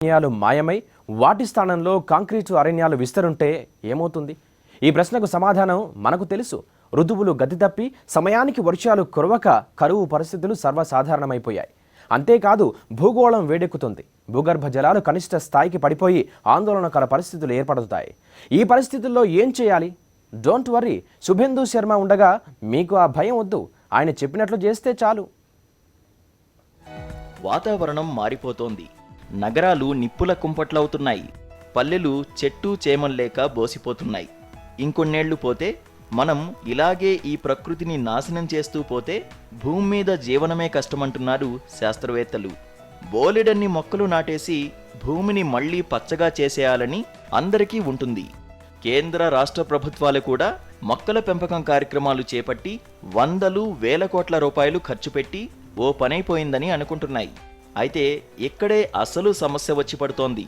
అరణ్యాలు మాయమై వాటి స్థానంలో కాంక్రీటు అరణ్యాలు విస్తరుంటే ఏమవుతుంది? ఈ ప్రశ్నకు సమాధానం మనకు తెలుసు. ఋతువులు గతి తప్పి సమయానికి వర్షాలు కురవక కరువు పరిస్థితులు సర్వసాధారణమైపోయాయి. అంతేకాదు భూగోళం వేడెక్కుతుంది. భూగర్భ జలాలు కనిష్ట స్థాయికి పడిపోయి ఆందోళనకర పరిస్థితులు ఏర్పడుతాయి. ఈ పరిస్థితుల్లో ఏం చేయాలి? డోంట్ వర్రీ, శుభేందు శర్మ ఉండగా మీకు ఆ భయం వద్దు. ఆయన చెప్పినట్లు చేస్తే చాలు. వాతావరణం మారిపోతోంది. నగరాలు నిప్పుల కుంపట్లవుతున్నాయి. పల్లెలు చెట్టు చేమల్లేక బోసిపోతున్నాయి. ఇంకొన్నేళ్లు పోతే మనం ఇలాగే ఈ ప్రకృతిని నాశనం చేస్తూ పోతే భూమి మీద జీవనమే కష్టమంటున్నారు శాస్త్రవేత్తలు. బోలెడన్ని మొక్కలు నాటేసి భూమిని మళ్లీ పచ్చగా చేసేయాలని అందరికీ ఉంటుంది. కేంద్ర రాష్ట్ర ప్రభుత్వాలు కూడా మొక్కల పెంపకం కార్యక్రమాలు చేపట్టి వందలు వేల కోట్ల రూపాయలు ఖర్చు పెట్టి ఓ పనైపోయిందని అనుకుంటున్నాయి. అయితే ఇక్కడే అసలు సమస్య వచ్చి పడుతోంది.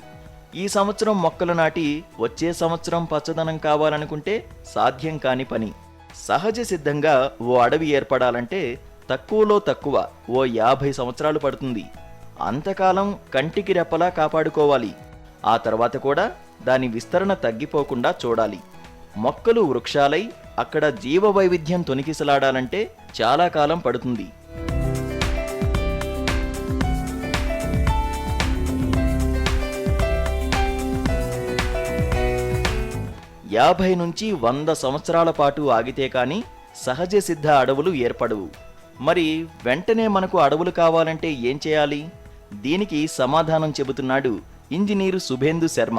ఈ సంవత్సరం మొక్కలు నాటి వచ్చే సంవత్సరం పచ్చదనం కావాలనుకుంటే సాధ్యం కాని పని. సహజ సిద్ధంగా ఓ అడవి ఏర్పడాలంటే తక్కువలో తక్కువ ఓ 50 సంవత్సరాలు పడుతుంది. అంతకాలం కంటికి రెప్పలా కాపాడుకోవాలి. ఆ తర్వాత కూడా దాని విస్తరణ తగ్గిపోకుండా చూడాలి. మొక్కలు వృక్షాలై అక్కడ జీవ వైవిధ్యం తొనికిసలాడాలంటే చాలా కాలం పడుతుంది. 50 నుంచి 100 సంవత్సరాల పాటు ఆగితే కానీ సహజ సిద్ధ అడవులు ఏర్పడవు. మరి వెంటనే మనకు అడవులు కావాలంటే ఏం చేయాలి? దీనికి సమాధానం చెబుతున్నాడు ఇంజనీరు శుభేందు శర్మ.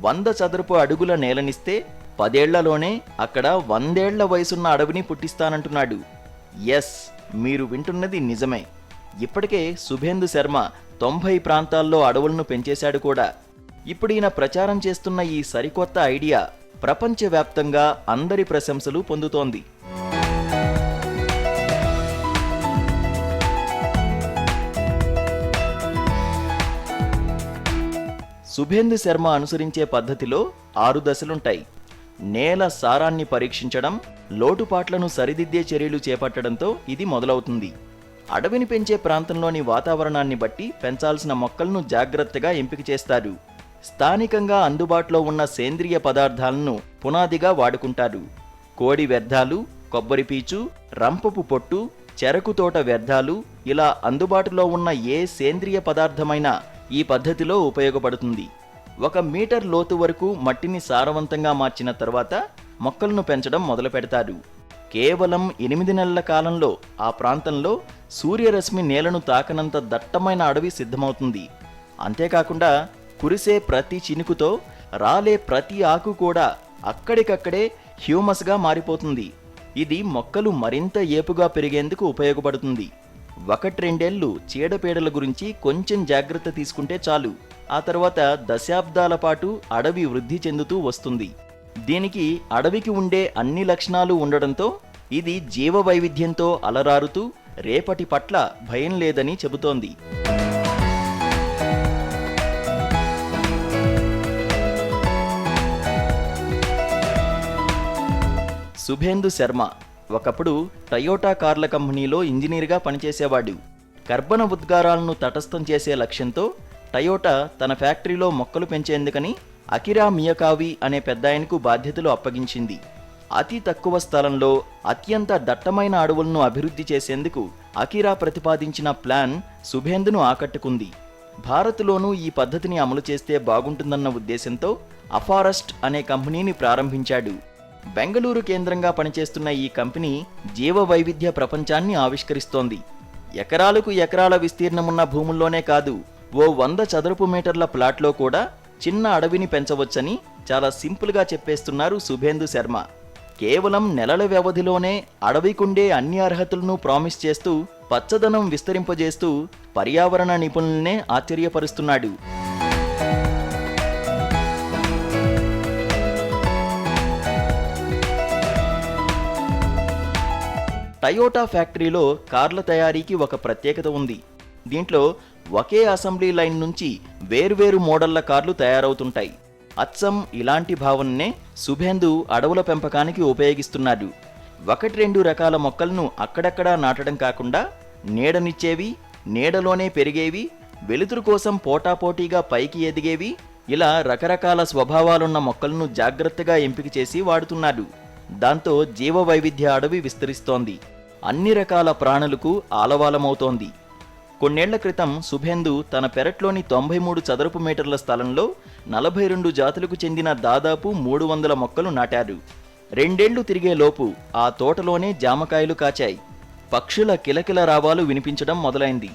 100 చదరపు అడుగుల నేలనిస్తే 10 ఏళ్లలోనే అక్కడ 100 ఏళ్ల వయసున్న అడవిని పుట్టిస్తానంటున్నాడు. ఎస్, మీరు వింటున్నది నిజమే. ఇప్పటికే శుభేందు శర్మ 90 ప్రాంతాల్లో అడవులను పెంచేశాడు కూడా. ఇప్పుడు ఈయన ప్రచారం చేస్తున్న ఈ సరికొత్త ఐడియా ప్రపంచవ్యాప్తంగా అందరి ప్రశంసలు పొందుతోంది. శుభేందు శర్మ అనుసరించే పద్ధతిలో 6 దశలుంటాయి. నేల సారాన్ని పరీక్షించడం, లోటుపాట్లను సరిదిద్దే చర్యలు చేపట్టడంతో ఇది మొదలవుతుంది. అడవిని పెంచే ప్రాంతంలోని వాతావరణాన్ని బట్టి పెంచాల్సిన మొక్కలను జాగ్రత్తగా ఎంపిక చేస్తారు. స్థానికంగా అందుబాటులో ఉన్న సేంద్రియ పదార్థాలను పునాదిగా వాడుకుంటారు. కోడి వ్యర్థాలు, కొబ్బరి పీచు, రంపపు పొట్టు, చెరకు తోట వ్యర్థాలు, ఇలా అందుబాటులో ఉన్న ఏ సేంద్రియ పదార్థమైనా ఈ పద్ధతిలో ఉపయోగపడుతుంది. 1 మీటర్ లోతు వరకు మట్టిని సారవంతంగా మార్చిన తర్వాత మొక్కలను పెంచడం మొదలు పెడతారు. కేవలం 8 నెలల కాలంలో ఆ ప్రాంతంలో సూర్యరశ్మి నేలను తాకనంత దట్టమైన అడవి సిద్ధమవుతుంది. అంతేకాకుండా కురిసే ప్రతి చినుకుతో రాలే ప్రతి ఆకు కూడా అక్కడికక్కడే హ్యూమస్గా మారిపోతుంది. ఇది మొక్కలు మరింత ఏపుగా పెరిగేందుకు ఉపయోగపడుతుంది. 1-2 ఏళ్లు చీడపీడల గురించి కొంచెం జాగ్రత్త తీసుకుంటే చాలు. ఆ తర్వాత దశాబ్దాల పాటు అడవి వృద్ధి చెందుతూ వస్తుంది. దీనికి అడవికి ఉండే అన్ని లక్షణాలు ఉండడంతో ఇది జీవ వైవిధ్యంతో అలరారుతూ రేపటి పట్ల భయం లేదని చెబుతోంది. శుభేందు శర్మ ఒకప్పుడు టయోటా కార్ల కంపెనీలో ఇంజనీర్గా పనిచేసేవాడు. కర్బన ఉద్గారాలను తటస్థం చేసే లక్ష్యంతో టయోటా తన ఫ్యాక్టరీలో మొక్కలు పెంచేందుకని అకిరా మియకావి అనే పెద్దాయనకు బాధ్యతలు అప్పగించింది. అతి తక్కువ స్థలంలో అత్యంత దట్టమైన అడవులను అభివృద్ధి చేసేందుకు అకిరా ప్రతిపాదించిన ప్లాన్ శుభేందును ఆకట్టుకుంది. భారత్లోనూ ఈ పద్ధతిని అమలు చేస్తే బాగుంటుందన్న ఉద్దేశంతో అఫారెస్ట్ అనే కంపెనీని ప్రారంభించాడు. బెంగళూరు కేంద్రంగా పనిచేస్తున్న ఈ కంపెనీ జీవ వైవిధ్య ప్రపంచాన్ని ఆవిష్కరిస్తోంది. ఎకరాలకు ఎకరాల విస్తీర్ణమున్న భూముల్లోనే కాదు, ఓ 100 చదరపు మీటర్ల ప్లాట్లో కూడా చిన్న అడవిని పెంచవచ్చని చాలా సింపుల్గా చెప్పేస్తున్నారు శుభేందు శర్మ. కేవలం నెలల వ్యవధిలోనే అడవికుండే అన్ని అర్హతలను ప్రామిస్ చేస్తూ పచ్చదనం విస్తరింపజేస్తూ పర్యావరణ నిపుణులనే ఆశ్చర్యపరుస్తున్నాడు. టయోటా ఫ్యాక్టరీలో కార్ల తయారీకి ఒక ప్రత్యేకత ఉంది. దీంట్లో ఒకే అసెంబ్లీ లైన్ నుంచి వేర్వేరు మోడళ్ల కార్లు తయారవుతుంటాయి. అచ్చం ఇలాంటి భావననే శుభేందు అడవుల పెంపకానికి ఉపయోగిస్తున్నాడు. 1-2 రకాల మొక్కలను అక్కడక్కడా నాటడం కాకుండా నీడనిచ్చేవి, నీడలోనే పెరిగేవి, వెలుతురు కోసం పోటాపోటీగా పైకి ఎదిగేవి, ఇలా రకరకాల స్వభావాలున్న మొక్కలను జాగ్రత్తగా ఎంపిక చేసి వాడుతున్నాడు. దాంతో జీవ వైవిధ్య అడవి విస్తరిస్తోంది. అన్ని రకాల ప్రాణులకు ఆలవాలమవుతోంది. కొన్నేళ్ల క్రితం శుభేందు తన పెరట్లోని 93 చదరపు మీటర్ల స్థలంలో 42 జాతులకు చెందిన దాదాపు 300 మొక్కలు నాటారు. 2 ఏళ్లు తిరిగేలోపు ఆ తోటలోనే జామకాయలు కాచాయి. పక్షుల కిలకిల రావాలు వినిపించడం మొదలైంది.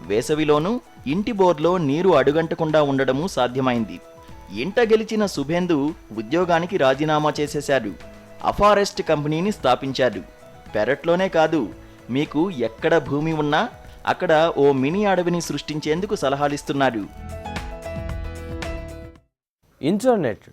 వేసవిలోనూ ఇంటి బోర్లో నీరు అడుగంటకుండా ఉండడమూ సాధ్యమైంది. ఇంట గెలిచిన శుభేందు ఉద్యోగానికి రాజీనామా చేసేశాడు. అఫారెస్ట్ కంపెనీని స్థాపించాడు. పెరట్లోనే కాదు, మీకు ఎక్కడ భూమి ఉన్నా అక్కడ ఓ మినీ అడవిని సృష్టించేందుకు సలహాలిస్తున్నాడు. ఇంటర్నెట్